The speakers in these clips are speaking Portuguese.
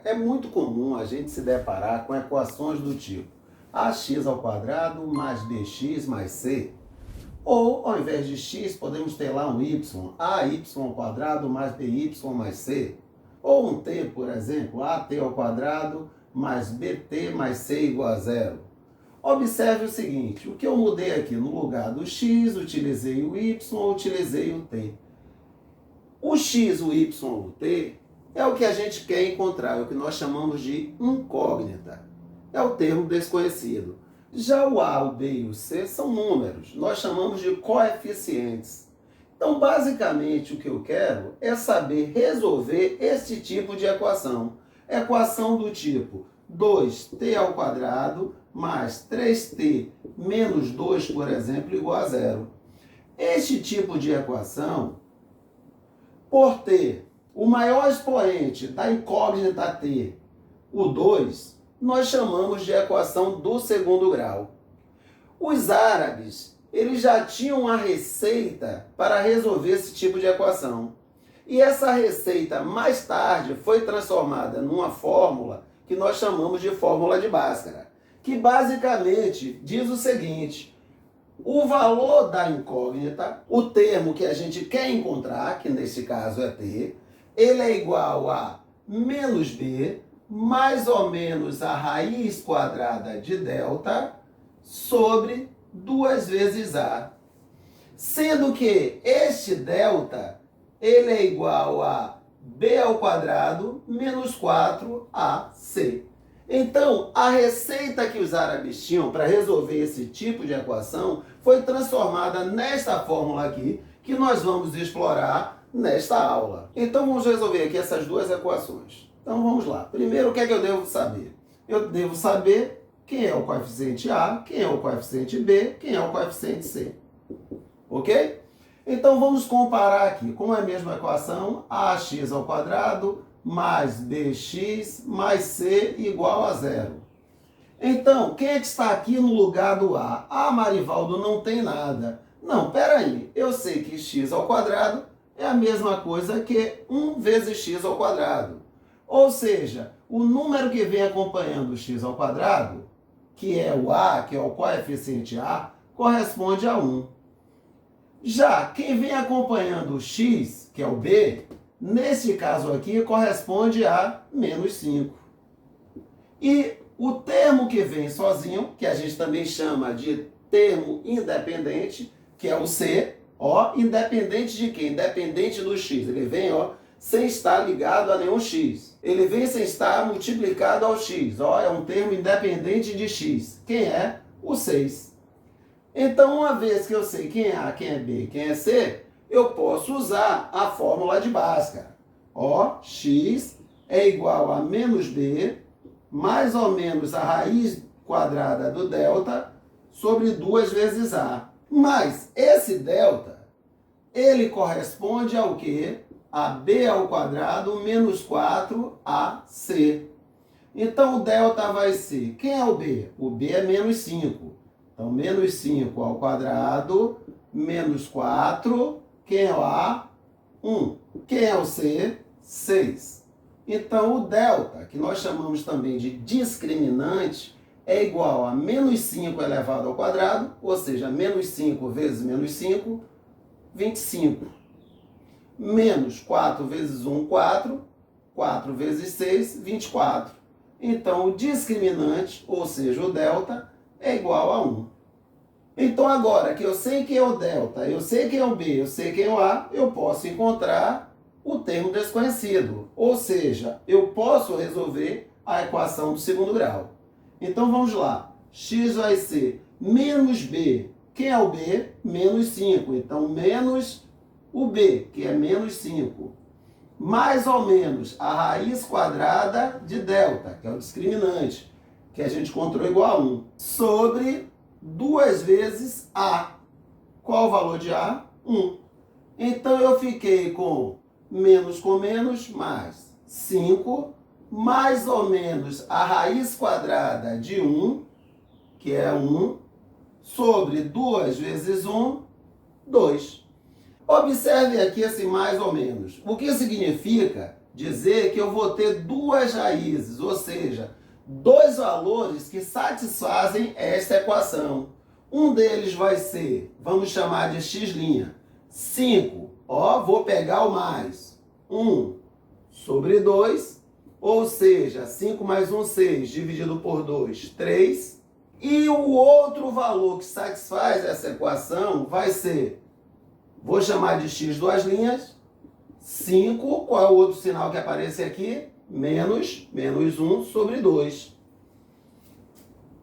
É muito comum a gente se deparar com equações do tipo ax ao quadrado mais bx mais c. Ou, ao invés de x, podemos ter lá um y, ay ao quadrado mais by mais c. Ou um t, por exemplo, at ao quadrado mais bt mais c igual a zero. Observe o seguinte, o que eu mudei aqui no lugar do x, utilizei o y, utilizei o t. O x, o y, o t é o que a gente quer encontrar, é o que nós chamamos de incógnita. É o termo desconhecido. Já o a, o b e o c são números, nós chamamos de coeficientes. Então, basicamente, o que eu quero é saber resolver esse tipo de equação. Equação do tipo 2t ao quadrado mais 3t menos 2, por exemplo, igual a zero. Este tipo de equação, por ter o maior expoente da incógnita t, o 2, nós chamamos de equação do segundo grau. Os árabes, eles já tinham a receita para resolver esse tipo de equação. E essa receita, mais tarde, foi transformada numa fórmula que nós chamamos de fórmula de Bhaskara, que basicamente diz o seguinte: o valor da incógnita, o termo que a gente quer encontrar, que nesse caso é t, ele é igual a menos b, mais ou menos a raiz quadrada de delta, sobre 2 vezes a. Sendo que este delta, ele é igual a b ao quadrado menos 4ac. Então, a receita que os árabes tinham para resolver esse tipo de equação foi transformada nesta fórmula aqui, que nós vamos explorar nesta aula. Então, vamos resolver aqui essas duas equações. Então, vamos lá. Primeiro, o que é que eu devo saber? Eu devo saber quem é o coeficiente A, quem é o coeficiente B, quem é o coeficiente C. Ok? Então, vamos comparar aqui. Como é a mesma equação, ax ao quadrado mais bx mais c igual a zero. Então, quem é que está aqui no lugar do A? Ah, Marivaldo, não tem nada. Não, peraí. Eu sei que x ao quadrado é a mesma coisa que 1 vezes x ao quadrado. Ou seja, o número que vem acompanhando o x ao quadrado, que é o A, que é o coeficiente A, corresponde a 1. Já quem vem acompanhando o x, que é o B, nesse caso aqui, corresponde a menos 5. E o termo que vem sozinho, que a gente também chama de termo independente, que é o C, ó, independente de quem? Independente do x. Ele vem, ó, sem estar ligado a nenhum x. Ele vem sem estar multiplicado ao x. Ó, é um termo independente de x. Quem é? O 6. Então, uma vez que eu sei quem é A, quem é B, quem é C, eu posso usar a fórmula de Bhaskara. Ó, x é igual a menos b, mais ou menos a raiz quadrada do delta, sobre 2 vezes a. Mas esse delta, ele corresponde ao quê? A b ao quadrado menos 4ac. Então, o delta vai ser, quem é o b? O b é menos 5. Então, menos 5 ao quadrado, menos 4. Quem é o A? 1. Quem é o C? 6. Então, o delta, que nós chamamos também de discriminante, é igual a menos 5 elevado ao quadrado, ou seja, menos 5 vezes menos 5, 25. Menos 4 vezes 1, 4. 4 vezes 6, 24. Então, o discriminante, ou seja, o delta, é igual a 1. Então, agora que eu sei quem é o delta, eu sei quem é o b, eu sei quem é o a, eu posso encontrar o termo desconhecido. Ou seja, eu posso resolver a equação do segundo grau. Então, vamos lá. X vai ser menos b. Quem é o b? Menos 5. Então, menos o b, que é menos 5. Mais ou menos a raiz quadrada de delta, que é o discriminante, que a gente encontrou igual a 1, sobre 2 vezes A. Qual o valor de A? 1. Então, eu fiquei com menos, mais 5, mais ou menos a raiz quadrada de 1, que é 1, sobre 2 vezes 1, 2. Observe aqui esse mais ou menos. O que significa dizer que eu vou ter duas raízes, ou seja, dois valores que satisfazem esta equação. Um deles vai ser, vamos chamar de x', 5, vou pegar o mais, 1 sobre 2, ou seja, 5 mais 1, 6, dividido por 2, 3. E o outro valor que satisfaz essa equação vai ser, vou chamar de x duas linhas, 5, qual é o outro sinal que aparece aqui? Menos 1 sobre 2.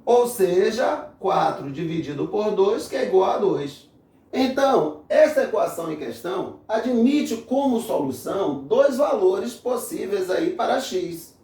Ou seja, 4 dividido por 2, que é igual a 2. Então, essa equação em questão admite como solução dois valores possíveis aí para x.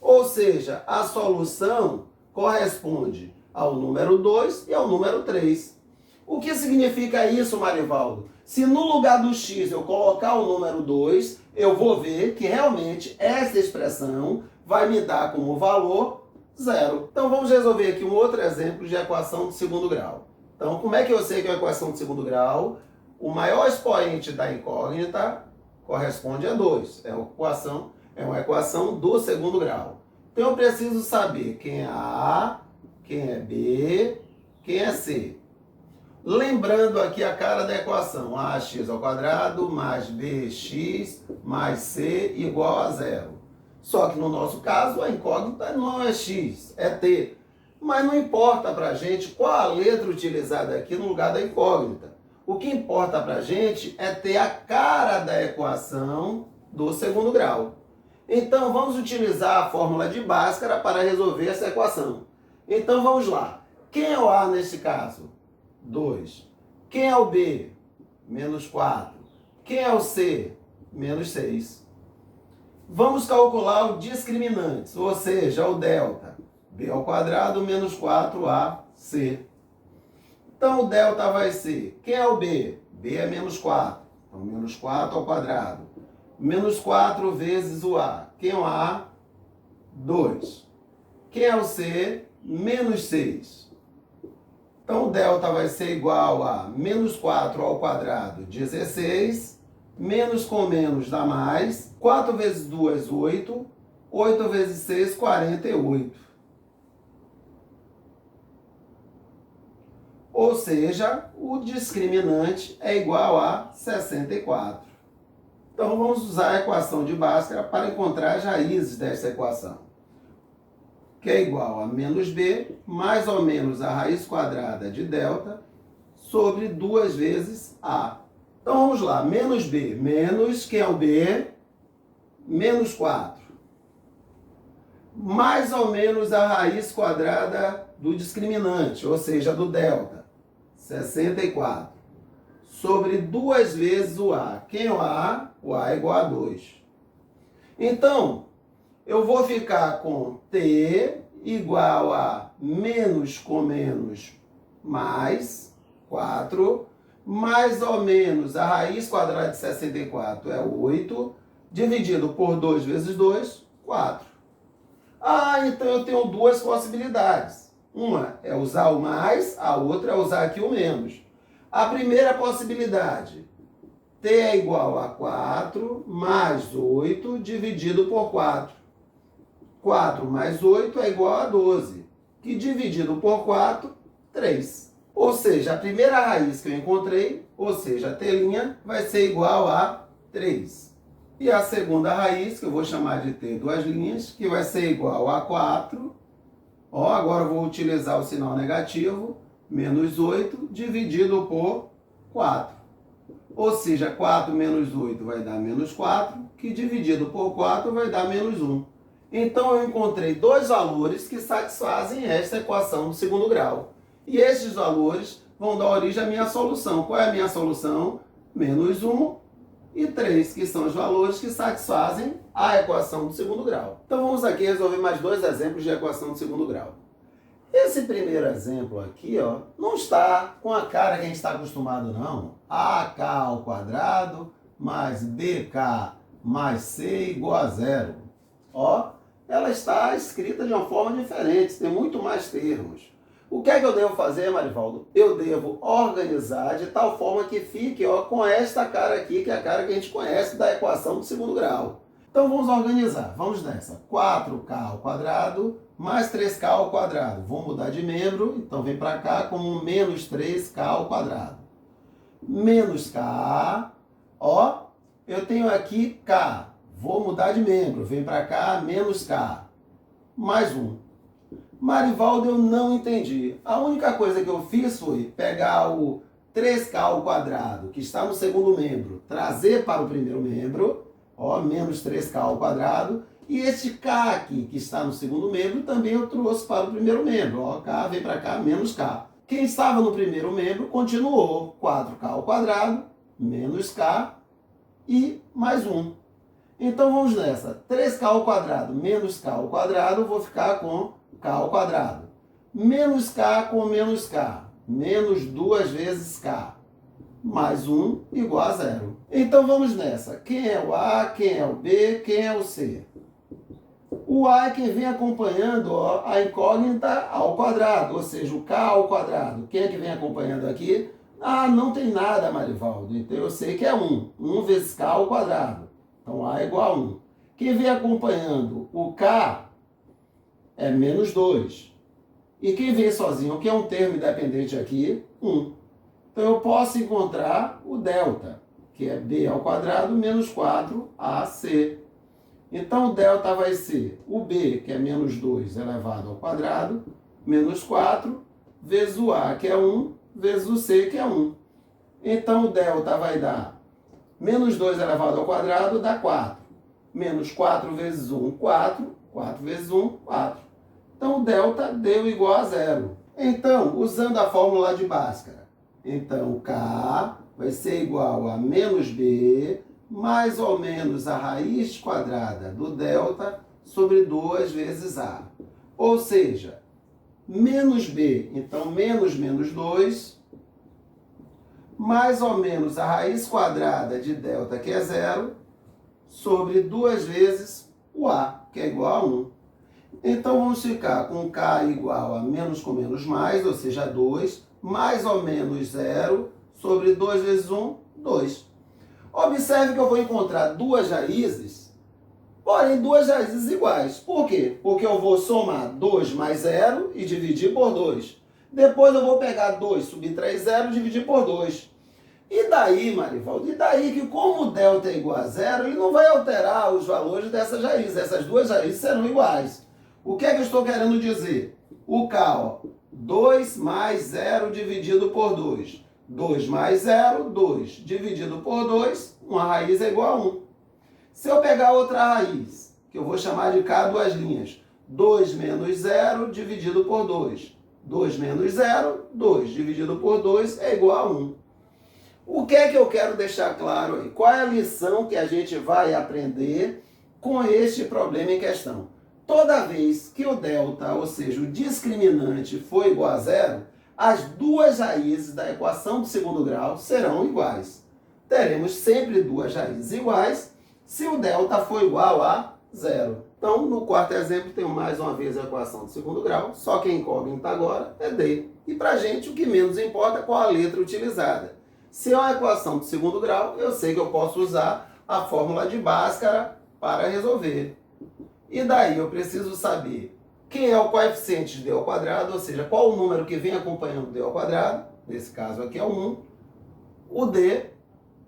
Ou seja, a solução corresponde ao número 2 e ao número 3. O que significa isso, Marivaldo? Se no lugar do x eu colocar o número 2, eu vou ver que realmente essa expressão vai me dar como valor 0. Então vamos resolver aqui um outro exemplo de equação de segundo grau. Então, como é que eu sei que é uma equação de segundo grau? O maior expoente da incógnita corresponde a 2. É uma equação do segundo grau. Então, eu preciso saber quem é A, quem é B, quem é C. Lembrando aqui a cara da equação, ax ao quadrado mais bx mais c igual a 0. Só que no nosso caso a incógnita não é x, é t. Mas não importa para a gente qual a letra utilizada aqui no lugar da incógnita. O que importa para a gente é ter a cara da equação do segundo grau. Então vamos utilizar a fórmula de Bhaskara para resolver essa equação. Então vamos lá. Quem é o A nesse caso? 2. Quem é o B? Menos 4. Quem é o C? Menos 6. Vamos calcular o discriminante, ou seja, o delta. B ao quadrado menos 4AC. Então o delta vai ser, quem é o B? B é menos 4. Então menos 4 ao quadrado. Menos 4 vezes o A. Quem é o A? 2. Quem é o C? Menos 6. Então, o delta vai ser igual a menos 4 ao quadrado, 16, menos com menos dá mais, 4 vezes 2, 8, 8 vezes 6, 48. Ou seja, o discriminante é igual a 64. Então, vamos usar a equação de Bhaskara para encontrar as raízes dessa equação, que é igual a menos b, mais ou menos a raiz quadrada de delta, sobre 2 vezes a. Então vamos lá, menos b, menos, que é o b, menos 4. Mais ou menos a raiz quadrada do discriminante, ou seja, do delta, 64. Sobre 2 vezes o a. Quem é o a? O a é igual a 2. Então, eu vou ficar com t igual a menos com menos mais 4, mais ou menos a raiz quadrada de 64 é 8, dividido por 2 vezes 2, 4. Então eu tenho duas possibilidades. Uma é usar o mais, a outra é usar aqui o menos. A primeira possibilidade, t é igual a 4 mais 8 dividido por 4. 4 mais 8 é igual a 12, que dividido por 4, 3. Ou seja, a primeira raiz que eu encontrei, ou seja, a t', vai ser igual a 3. E a segunda raiz, que eu vou chamar de t duas linhas, que vai ser igual a 4. Agora eu vou utilizar o sinal negativo, menos 8 dividido por 4. Ou seja, 4 menos 8 vai dar menos 4, que dividido por 4 vai dar menos 1. Então, eu encontrei dois valores que satisfazem esta equação do segundo grau. E esses valores vão dar origem à minha solução. Qual é a minha solução? Menos 1 e 3, que são os valores que satisfazem a equação do segundo grau. Então, vamos aqui resolver mais dois exemplos de equação do segundo grau. Esse primeiro exemplo aqui, não está com a cara que a gente está acostumado, não. AK ao quadrado mais BK mais C igual a 0. Ela está escrita de uma forma diferente, tem muito mais termos. O que é que eu devo fazer, Marivaldo? Eu devo organizar de tal forma que fique com esta cara aqui, que é a cara que a gente conhece da equação do segundo grau. Então vamos organizar, vamos nessa. 4k ao quadrado mais 3k ao quadrado. Vou mudar de membro, então vem para cá como menos 3k ao quadrado. Menos k, ó, eu tenho aqui k. Vou mudar de membro, vem para cá menos k. Mais 1. Marivaldo, eu não entendi. A única coisa que eu fiz foi pegar o 3k ao quadrado, que está no segundo membro, trazer para o primeiro membro, ó, menos 3k ao quadrado, e este k aqui, que está no segundo membro, também eu trouxe para o primeiro membro, ó, k vem para cá, menos k. Quem estava no primeiro membro continuou, 4k ao quadrado, menos k, e mais 1. Então vamos nessa, 3k ao quadrado menos k ao quadrado, eu vou ficar com k ao quadrado. Menos k com menos k, menos 2 vezes k, mais 1 igual a 0. Então vamos nessa. Quem é o A, quem é o B, quem é o C? O A é quem vem acompanhando, ó, a incógnita ao quadrado, ou seja, o k ao quadrado. Quem é que vem acompanhando aqui? Ah, não tem nada, Marivaldo. Então eu sei que é 1. 1 vezes k ao quadrado. Então A é igual a 1. Quem vem acompanhando o k é menos 2. E quem vem sozinho, que é um termo independente aqui, 1. Então eu posso encontrar o delta, que é b ao quadrado menos 4ac. Então o delta vai ser o b, que é menos 2 elevado ao quadrado, menos 4, vezes o a, que é 1, vezes o c, que é 1. Então o delta vai dar menos 2 elevado ao quadrado dá 4. Menos 4 vezes 1, 4. 4 vezes 1, 4. Então o delta deu igual a 0. Então, usando a fórmula de Bhaskara, então k vai ser igual a menos b mais ou menos a raiz quadrada do delta sobre 2 vezes a. Ou seja, menos b, então menos menos 2, mais ou menos a raiz quadrada de delta, que é 0, sobre 2 vezes o a, que é igual a 1. Então vamos ficar com k igual a menos com menos mais, ou seja, 2, mais ou menos 0, sobre 2 vezes 1, 2. Observe que eu vou encontrar duas raízes, porém duas raízes iguais. Por quê? Porque eu vou somar 2 mais 0 e dividir por 2. Depois eu vou pegar 2, subtrair 0 e dividir por 2. E daí, Marivaldo? E daí que como o delta é igual a 0, ele não vai alterar os valores dessas raízes. Essas duas raízes serão iguais. O que é que eu estou querendo dizer? O k, ó, 2 mais 0 dividido por 2. 2 mais 0, 2. Dividido por 2, uma raiz é igual a 1. Se eu pegar outra raiz, que eu vou chamar de k duas linhas, 2 menos 0 dividido por 2. 2 menos 0, 2. Dividido por 2 é igual a 1. O que é que eu quero deixar claro aí? Qual é a lição que a gente vai aprender com este problema em questão? Toda vez que o delta, ou seja, o discriminante, for igual a 0, as duas raízes da equação do segundo grau serão iguais. Teremos sempre duas raízes iguais se o delta for igual a 0. Então, no quarto exemplo, tenho mais uma vez a equação do segundo grau, só que a incógnita agora é D. E para a gente, o que menos importa é qual a letra utilizada. Se é uma equação do segundo grau, eu sei que eu posso usar a fórmula de Bhaskara para resolver. E daí eu preciso saber quem é o coeficiente de d ao quadrado, ou seja, qual o número que vem acompanhando d ao quadrado, nesse caso aqui é o 1, o d,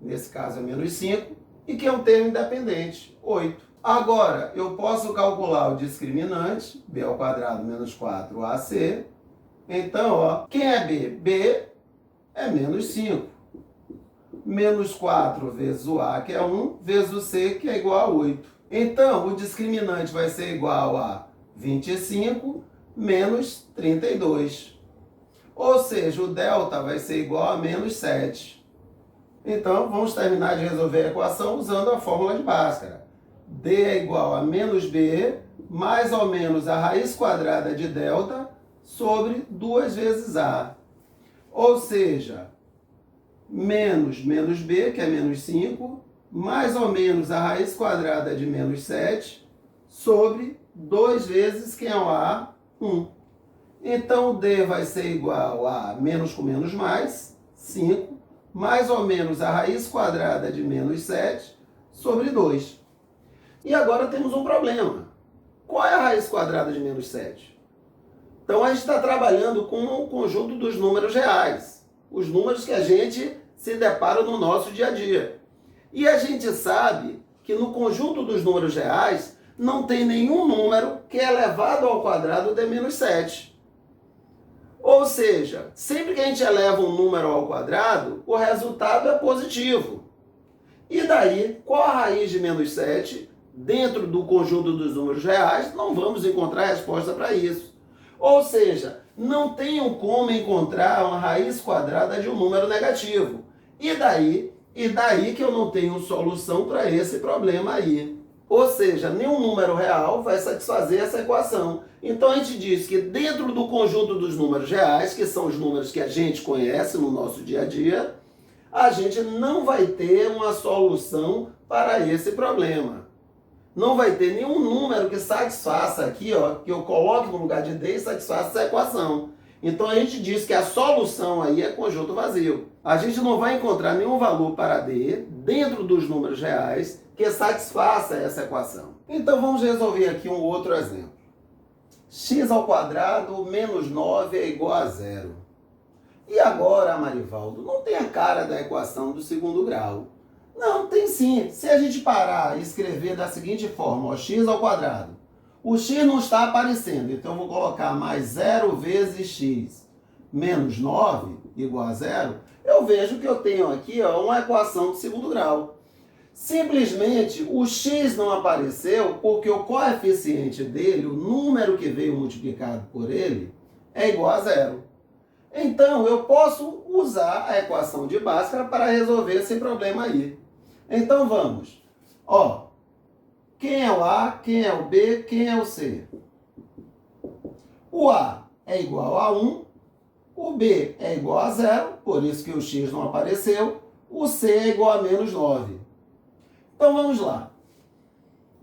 nesse caso é menos 5, e que é um termo independente, 8. Agora, eu posso calcular o discriminante, b ao quadrado menos 4ac. Então, ó, quem é b? b é menos 5. Menos 4 vezes o a, que é 1, vezes o c, que é igual a 8. Então, o discriminante vai ser igual a 25 menos 32. Ou seja, o delta vai ser igual a menos 7. Então, vamos terminar de resolver a equação usando a fórmula de Bhaskara. D é igual a menos b, mais ou menos a raiz quadrada de delta, sobre 2 vezes a. Ou seja, menos menos b, que é menos 5, mais ou menos a raiz quadrada de menos 7, sobre 2 vezes, quem é o a? 1. Então, o d vai ser igual a menos com menos mais, 5, mais ou menos a raiz quadrada de menos 7, sobre 2. E agora temos um problema. Qual é a raiz quadrada de menos 7? Então a gente está trabalhando com o conjunto dos números reais. Os números que a gente se depara no nosso dia a dia. E a gente sabe que no conjunto dos números reais não tem nenhum número que é elevado ao quadrado de menos 7. Ou seja, sempre que a gente eleva um número ao quadrado, o resultado é positivo. E daí, qual a raiz de menos 7? Dentro do conjunto dos números reais, não vamos encontrar resposta para isso. Ou seja, não tenho como encontrar uma raiz quadrada de um número negativo. E daí que eu não tenho solução para esse problema aí. Ou seja, nenhum número real vai satisfazer essa equação. Então a gente diz que dentro do conjunto dos números reais, que são os números que a gente conhece no nosso dia a dia, a gente não vai ter uma solução para esse problema. Não vai ter nenhum número que satisfaça aqui, ó, que eu coloque no lugar de D e satisfaça essa equação. Então a gente diz que a solução aí é conjunto vazio. A gente não vai encontrar nenhum valor para D dentro dos números reais que satisfaça essa equação. Então vamos resolver aqui um outro exemplo. X ao quadrado menos 9 é igual a zero. E agora, Marivaldo, não tem a cara da equação do segundo grau. Não, tem sim. Se a gente parar e escrever da seguinte forma, ó, x ao quadrado. O x não está aparecendo, então eu vou colocar mais 0 vezes x menos 9 igual a zero. Eu vejo que eu tenho aqui, ó, uma equação de segundo grau. Simplesmente o x não apareceu porque o coeficiente dele, o número que veio multiplicado por ele, é igual a zero. Então eu posso usar a equação de Bhaskara para resolver esse problema aí. Então vamos. Ó, quem é o A, quem é o B, quem é o C? O A é igual a 1, o B é igual a 0, por isso que o x não apareceu, o C é igual a menos 9. Então vamos lá.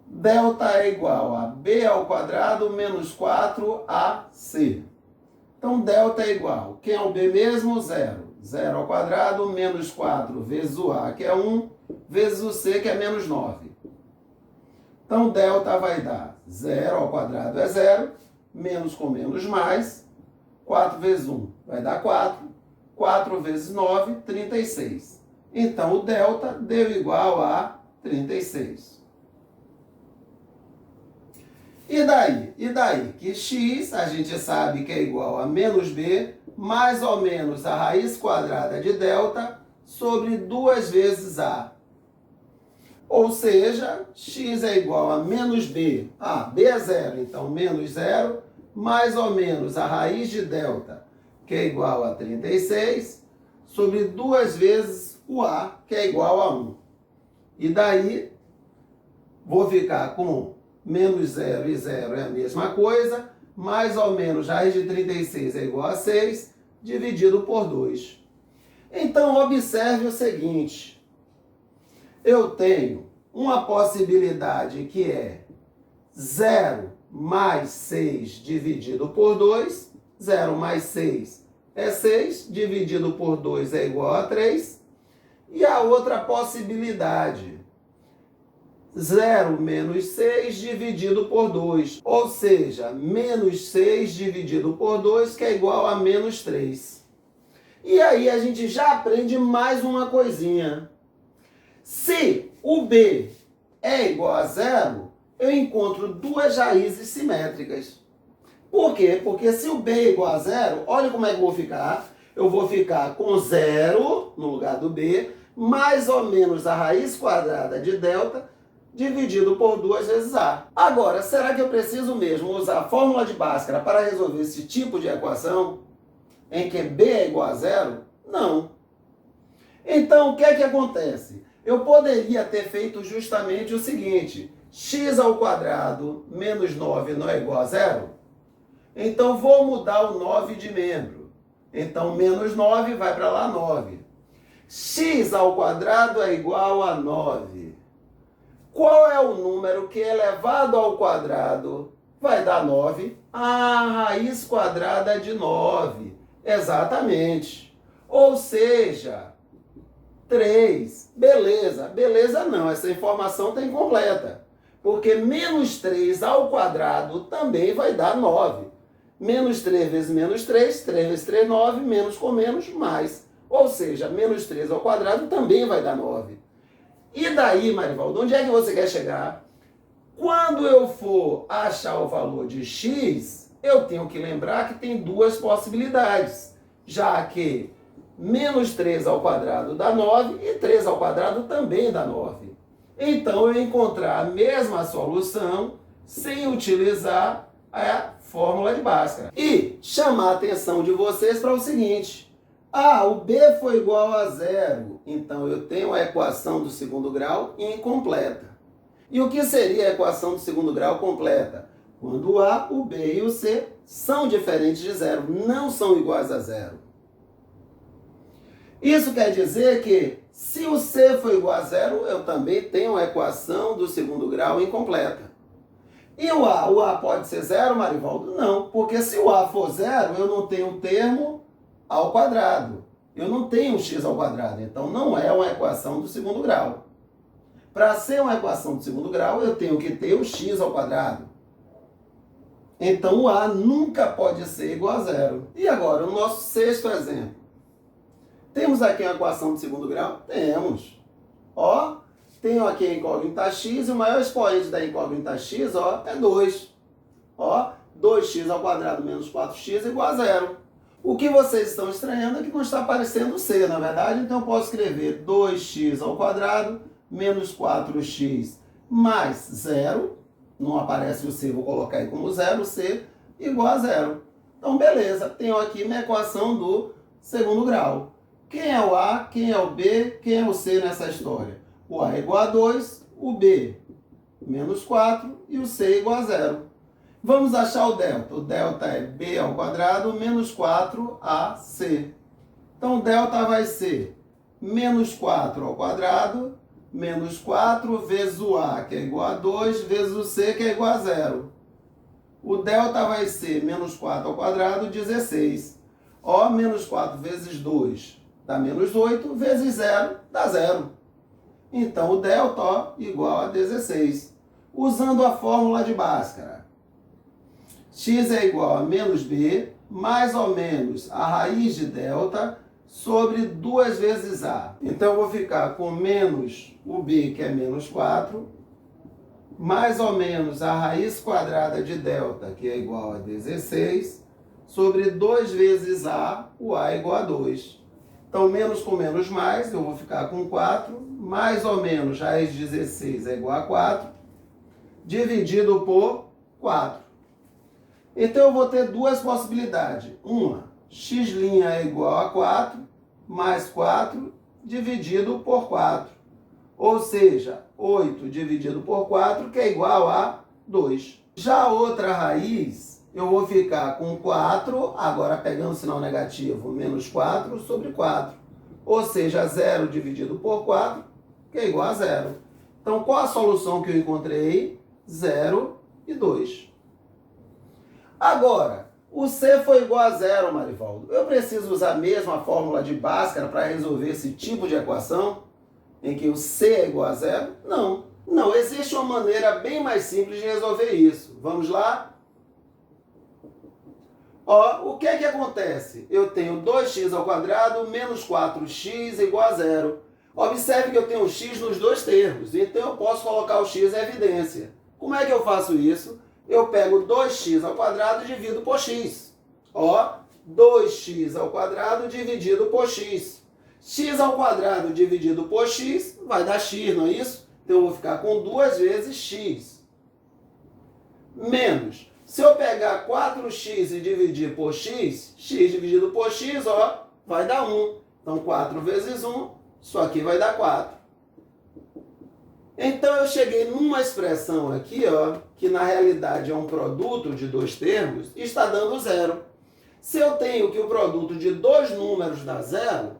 Delta é igual a B ao quadrado menos 4AC. Então delta é igual, quem é o B mesmo? 0. 0 ao quadrado menos 4 vezes o A, que é 1, vezes o C, que é menos 9. Então delta vai dar 0 ao quadrado é 0, menos com menos mais, 4 vezes 1 vai dar 4, 4 vezes 9, 36. Então o delta deu igual a 36. E daí? E daí? Que x a gente sabe que é igual a menos b, mais ou menos a raiz quadrada de delta, sobre 2 vezes a. Ou seja, x é igual a menos b. B é 0, então menos 0, mais ou menos a raiz de delta, que é igual a 36, sobre 2 vezes o a, que é igual a 1. E daí, vou ficar com menos 0 e 0 é a mesma coisa, mais ou menos raiz de 36 é igual a 6, dividido por 2. Então, observe o seguinte. Eu tenho uma possibilidade que é 0 mais 6 dividido por 2. 0 mais 6 é 6, dividido por 2 é igual a 3. E a outra possibilidade, 0 menos 6 dividido por 2. Ou seja, menos 6 dividido por 2, que é igual a menos 3. E aí a gente já aprende mais uma coisinha. Se o B é igual a 0, eu encontro duas raízes simétricas. Por quê? Porque se o B é igual a 0, olha como é que eu vou ficar. Eu vou ficar com 0 no lugar do B, mais ou menos a raiz quadrada de delta, dividido por 2 vezes A. Agora, será que eu preciso mesmo usar a fórmula de Bhaskara para resolver esse tipo de equação, em que B é igual a 0? Não. Então, o que é que acontece? Eu poderia ter feito justamente o seguinte: x ao quadrado menos 9 não é igual a 0? Então, vou mudar o 9 de membro. Então, menos 9 vai para lá 9. X ao quadrado é igual a 9. Qual é o número que elevado ao quadrado vai dar 9? A raiz quadrada de 9. Exatamente. Ou seja, 3. Beleza. Beleza não, essa informação está incompleta. Porque menos 3 ao quadrado também vai dar 9. Menos 3 vezes menos 3, 3 vezes 3, 9, menos com menos, mais. Ou seja, menos 3 ao quadrado também vai dar 9. E daí, Marivaldo, onde é que você quer chegar? Quando eu for achar o valor de x, eu tenho que lembrar que tem duas possibilidades, já que menos 3 ao quadrado dá 9 e 3 ao quadrado também dá 9. Então, eu encontrar a mesma solução sem utilizar a fórmula de Bhaskara. E chamar a atenção de vocês para o seguinte: o b foi igual a 0, então eu tenho a equação do segundo grau incompleta. E o que seria a equação do segundo grau completa? Quando o a, o b e o c são diferentes de 0, não são iguais a 0. Isso quer dizer que, se o c for igual a 0, eu também tenho a equação do segundo grau incompleta. E o a pode ser 0, Marivaldo? Não, porque se o a for 0, eu não tenho um termo ao quadrado. Eu não tenho um x ao quadrado, então não é uma equação do segundo grau. Para ser uma equação do segundo grau, eu tenho que ter o x ao quadrado. Então o a nunca pode ser igual a 0. E agora, o nosso sexto exemplo. Temos aqui uma equação de segundo grau? Temos. Tenho aqui a incógnita x e o maior expoente da incógnita x, é 2. 2x ao quadrado menos 4x igual a 0. O que vocês estão estranhando é que não está aparecendo c, na verdade. Então eu posso escrever 2x ao quadrado menos 4x mais 0. Não aparece o c, vou colocar aí como 0, c igual a 0. Então beleza, tenho aqui minha equação do segundo grau. Quem é o a, quem é o b, quem é o c nessa história? O a é igual a 2, o b menos 4 e o c igual a 0. Vamos achar o delta. O delta é b ao quadrado menos 4ac. Então o delta vai ser menos 4 ao quadrado menos 4 vezes o a, que é igual a 2, vezes o c, que é igual a 0. O delta vai ser menos 4 ao quadrado, 16. Menos 4 vezes 2 dá menos 8, vezes 0 dá 0. Então, o delta, igual a 16. Usando a fórmula de Bhaskara. X é igual a menos b, mais ou menos a raiz de delta, sobre 2 vezes a. Então, eu vou ficar com menos o b, que é menos 4, mais ou menos a raiz quadrada de delta, que é igual a 16, sobre 2 vezes a, o a é igual a 2. Então, menos com menos mais, eu vou ficar com 4, mais ou menos raiz de 16 é igual a 4, dividido por 4. Então, eu vou ter duas possibilidades. Uma, x' é igual a 4, mais 4, dividido por 4. Ou seja, 8 dividido por 4, que é igual a 2. Já a outra raiz, eu vou ficar com 4, agora pegando o sinal negativo, menos 4 sobre 4. Ou seja, 0 dividido por 4, que é igual a 0. Então, qual a solução que eu encontrei? 0 e 2. Agora, o c foi igual a 0, Marivaldo. Eu preciso usar a mesma fórmula de Bhaskara para resolver esse tipo de equação, em que o c é igual a 0? Não. Não, existe uma maneira bem mais simples de resolver isso. Vamos lá? O que é que acontece? Eu tenho 2x ao quadrado menos 4x igual a 0. Observe que eu tenho x nos dois termos, então eu posso colocar o x em evidência. Como é que eu faço isso? Eu pego 2x ao quadrado e divido por x. 2x ao quadrado dividido por x. X ao quadrado dividido por x vai dar x, não é isso? Então eu vou ficar com 2 vezes x. Menos. Se eu pegar 4x e dividir por x, x dividido por x, vai dar 1. Então 4 vezes 1, isso aqui vai dar 4. Então eu cheguei numa expressão aqui, que na realidade é um produto de dois termos, e está dando 0. Se eu tenho que o produto de dois números dá 0,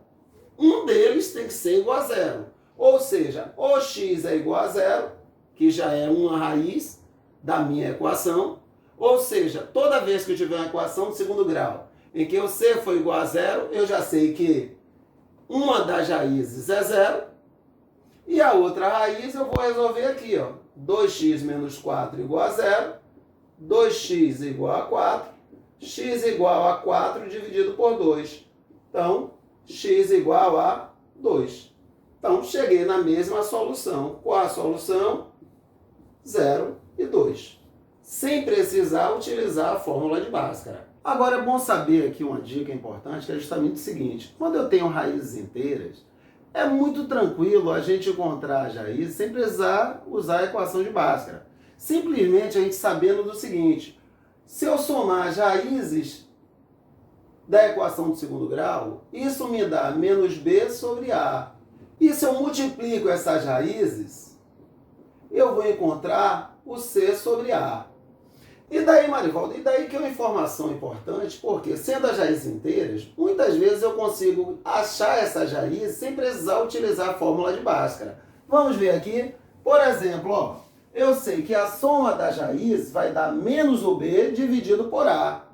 um deles tem que ser igual a 0. Ou seja, o x é igual a 0, que já é uma raiz da minha equação. Ou seja, toda vez que eu tiver uma equação de segundo grau em que o c for igual a 0, eu já sei que uma das raízes é 0. E a outra raiz eu vou resolver aqui, ó. 2x menos 4 igual a 0, 2x igual a 4, x igual a 4 dividido por 2. Então, x igual a 2. Então, cheguei na mesma solução. Qual a solução? 0 e 2. Sem precisar utilizar a fórmula de Bhaskara. Agora, é bom saber aqui uma dica importante, que é justamente o seguinte. Quando eu tenho raízes inteiras, é muito tranquilo a gente encontrar as raízes sem precisar usar a equação de Bhaskara. Simplesmente a gente sabendo do seguinte: se eu somar as raízes da equação do segundo grau, isso me dá menos b sobre a. E se eu multiplico essas raízes, eu vou encontrar o c sobre a. E daí, Marivaldo, e daí que é uma informação importante, porque sendo as raízes inteiras, muitas vezes eu consigo achar essas raízes sem precisar utilizar a fórmula de Bhaskara. Vamos ver aqui, por exemplo, ó, eu sei que a soma das raízes vai dar menos o b dividido por a.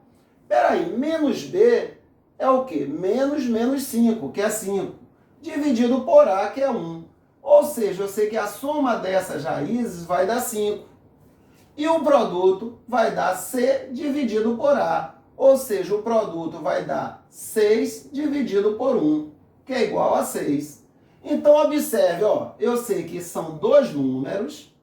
Peraí, menos b é o quê? Menos 5, que é 5, dividido por a, que é 1. Ou seja, eu sei que a soma dessas raízes vai dar 5. E o produto vai dar C dividido por A. Ou seja, o produto vai dar 6 dividido por 1, que é igual a 6. Então, observe, ó, eu sei que são dois números,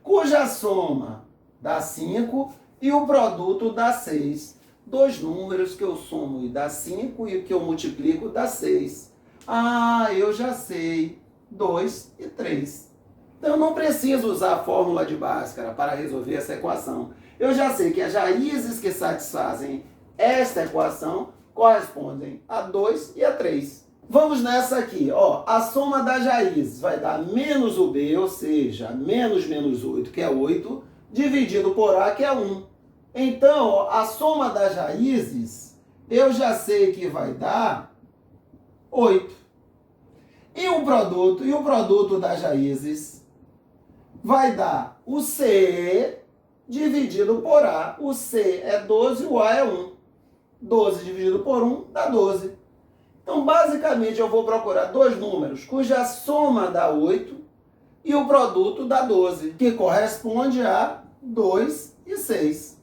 cuja soma dá 5 e o produto dá 6. Dois números que eu somo e dá 5 e o que eu multiplico dá 6. Ah, eu já sei. 2 e 3. Então, eu não preciso usar a fórmula de Bhaskara para resolver essa equação. Eu já sei que as raízes que satisfazem esta equação correspondem a 2 e a 3. Vamos nessa aqui. Ó, a soma das raízes vai dar menos o b, ou seja, menos 8, que é 8, dividido por a, que é 1. Então, ó, a soma das raízes, eu já sei que vai dar 8. E o produto das raízes vai dar o C dividido por A. O C é 12 e o A é 1. 12 dividido por 1 dá 12. Então, basicamente, eu vou procurar dois números cuja soma dá 8 e o produto dá 12, que corresponde a 2 e 6.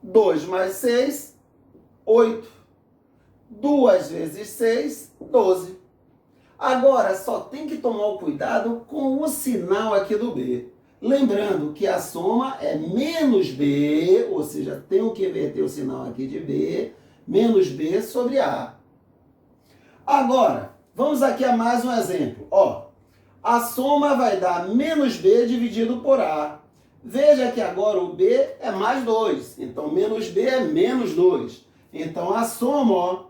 2 mais 6, 8. 2 vezes 6, 12. Agora, só tem que tomar o cuidado com o sinal aqui do B. Lembrando que a soma é menos B, ou seja, tenho que inverter o sinal aqui de B, menos B sobre A. Agora, vamos aqui a mais um exemplo. Ó, a soma vai dar menos B dividido por A. Veja que agora o B é mais 2, então menos B é menos 2. Então a soma, ó,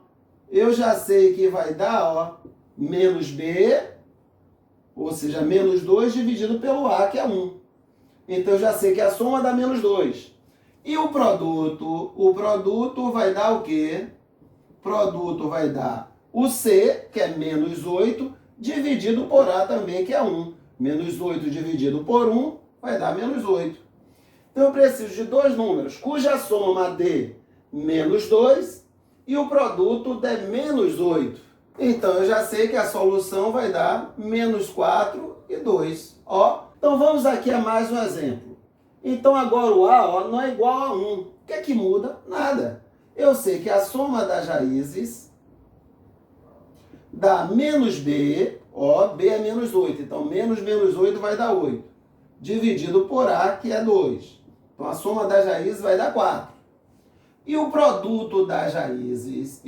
eu já sei que vai dar, ó, menos B, ou seja, menos 2 dividido pelo A, que é 1. Então, eu já sei que a soma dá menos 2. E o produto vai dar o quê? O produto vai dar o C, que é menos 8, dividido por A também, que é 1. Menos 8 dividido por 1 vai dar menos 8. Então, eu preciso de dois números, cuja soma dê menos 2 e o produto dê menos 8. Então, eu já sei que a solução vai dar menos 4 e 2. Ó, então, vamos aqui a mais um exemplo. Então, agora o A, ó, não é igual a 1. O que é que muda? Nada. Eu sei que a soma das raízes dá menos B, ó, B é menos 8. Então, menos 8 vai dar 8. Dividido por A, que é 2. Então, a soma das raízes vai dar 4. E o produto das raízes?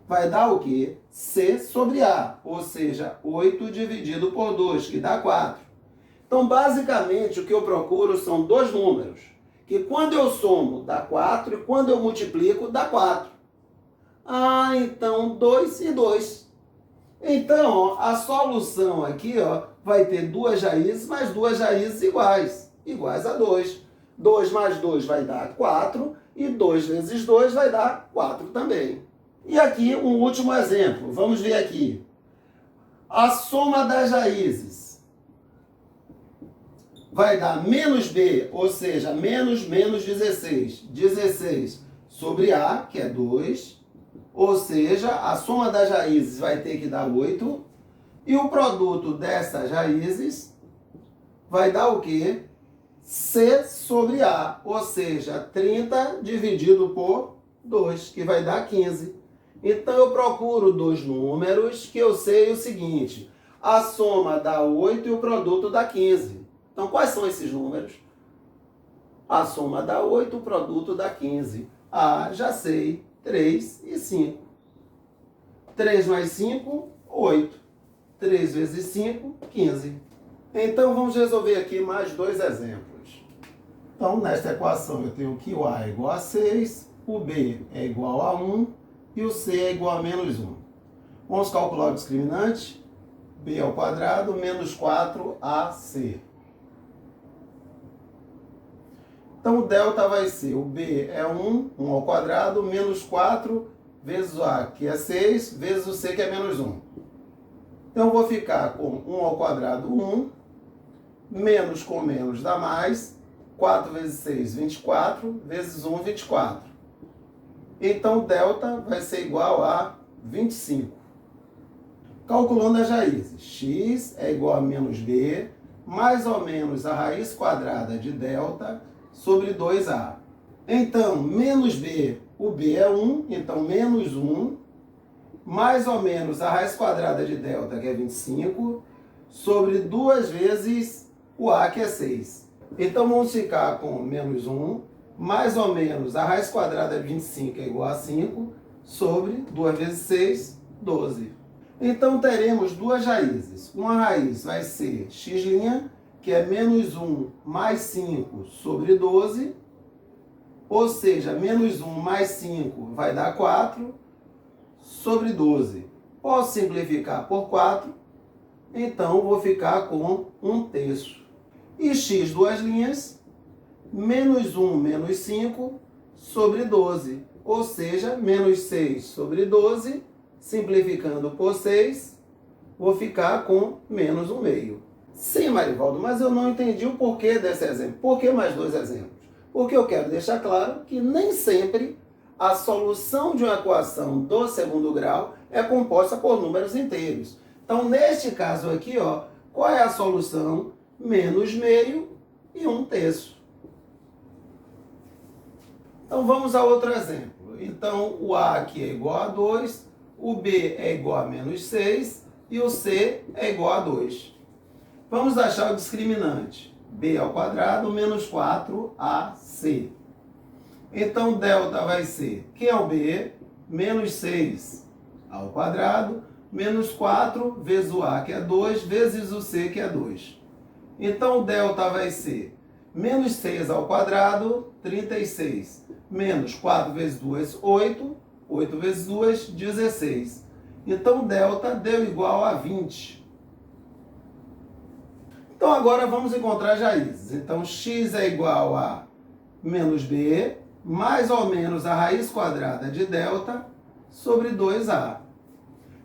Vai dar o quê? C sobre A, ou seja, 8 dividido por 2, que dá 4. Então, basicamente, o que eu procuro são dois números, que quando eu somo dá 4 e quando eu multiplico dá 4. Ah, então 2 e 2. Então, ó, a solução aqui, ó, vai ter duas raízes, mas duas raízes iguais a 2. 2 mais 2 vai dar 4 e 2 vezes 2 vai dar 4 também. E aqui um último exemplo, vamos ver aqui. A soma das raízes vai dar menos B, ou seja, menos 16. 16 sobre A, que é 2, ou seja, a soma das raízes vai ter que dar 8. E o produto dessas raízes vai dar o quê? C sobre A, ou seja, 30 dividido por 2, que vai dar 15. Então, eu procuro dois números que eu sei o seguinte: a soma dá 8 e o produto dá 15. Então, quais são esses números? A soma dá 8, o produto dá 15. Ah, já sei, 3 e 5. 3 mais 5, 8. 3 vezes 5, 15. Então, vamos resolver aqui mais dois exemplos. Então, nesta equação, eu tenho que o A é igual a 6, o B é igual a 1 e o C é igual a menos 1. Vamos calcular o discriminante. B ao quadrado menos 4AC. Então, o delta vai ser, o B é 1, 1 ao quadrado, menos 4 vezes o A, que é 6, vezes o C, que é menos 1. Então, eu vou ficar com 1 ao quadrado, 1, menos com menos dá mais, 4 vezes 6, 24, vezes 1, 24. Então, delta vai ser igual a 25. Calculando as raízes, x é igual a menos b, mais ou menos a raiz quadrada de delta, sobre 2a. Então, menos b, o b é 1, então menos 1, mais ou menos a raiz quadrada de delta, que é 25, sobre 2 vezes o a, que é 6. Então, vamos ficar com menos 1, mais ou menos a raiz quadrada de 25 é igual a 5, sobre 2 vezes 6, 12. Então, teremos duas raízes. Uma raiz vai ser x', que é menos 1 mais 5 sobre 12, ou seja, menos 1 mais 5 vai dar 4 sobre 12. Posso simplificar por 4, então vou ficar com 1/3. E x, duas linhas, menos 1 menos 5 sobre 12, ou seja, menos 6 sobre 12, simplificando por 6, vou ficar com menos 1/2. Sim, Marivaldo, mas eu não entendi o porquê desse exemplo. Por que mais dois exemplos? Porque eu quero deixar claro que nem sempre a solução de uma equação do segundo grau é composta por números inteiros. Então, neste caso aqui, ó, qual é a solução? Menos meio e 1/3. Então, vamos a outro exemplo. Então, o A aqui é igual a 2, o B é igual a menos 6 e o C é igual a 2. Vamos achar o discriminante. B ao quadrado menos 4AC. Então, delta vai ser, que é o B, menos 6 ao quadrado, menos 4 vezes o A, que é 2, vezes o C, que é 2. Então, o delta vai ser menos 6 ao quadrado, 36, menos 4 vezes 2, 8, 8 vezes 2, 16. Então, delta deu igual a 20. Então, agora vamos encontrar as raízes. Então, x é igual a menos b, mais ou menos a raiz quadrada de delta, sobre 2a.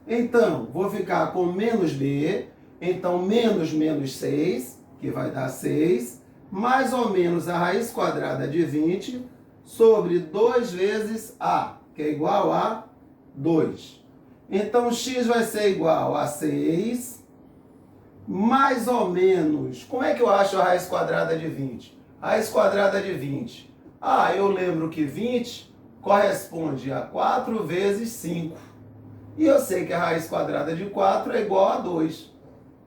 Então, vou ficar com menos b, então menos menos 6, que vai dar 6, mais ou menos a raiz quadrada de 20, sobre 2 vezes a, que é igual a 2. Então, x vai ser igual a 6, mais ou menos, como é que eu acho a raiz quadrada de 20? Raiz quadrada de 20. Ah, eu lembro que 20 corresponde a 4 vezes 5. E eu sei que a raiz quadrada de 4 é igual a 2.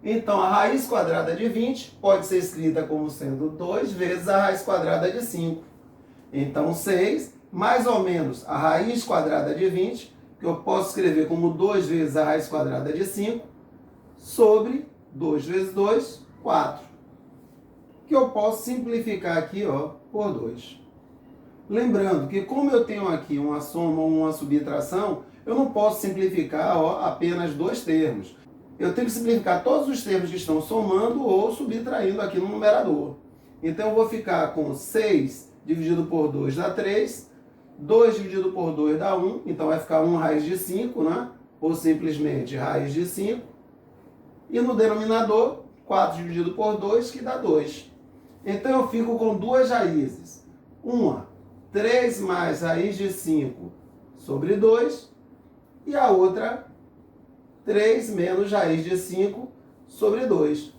Então, a raiz quadrada de 20 pode ser escrita como sendo 2 vezes a raiz quadrada de 5. Então, 6, mais ou menos a raiz quadrada de 20, que eu posso escrever como 2 vezes a raiz quadrada de 5, sobre 2 vezes 2, 4. Que eu posso simplificar aqui, ó, por 2. Lembrando que como eu tenho aqui uma soma ou uma subtração, eu não posso simplificar, ó, apenas dois termos. Eu tenho que simplificar todos os termos que estão somando ou subtraindo aqui no numerador. Então, eu vou ficar com 6 dividido por 2 dá 3, 2 dividido por 2 dá 1, então vai ficar 1 raiz de 5, né? Ou simplesmente raiz de 5. E no denominador, 4 dividido por 2, que dá 2. Então, eu fico com duas raízes. Uma, 3 mais raiz de 5 sobre 2. E a outra, 3 menos raiz de 5 sobre 2.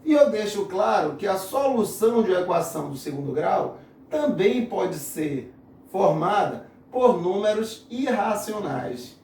E eu deixo claro que a solução de uma equação do segundo grau também pode ser formada por números irracionais.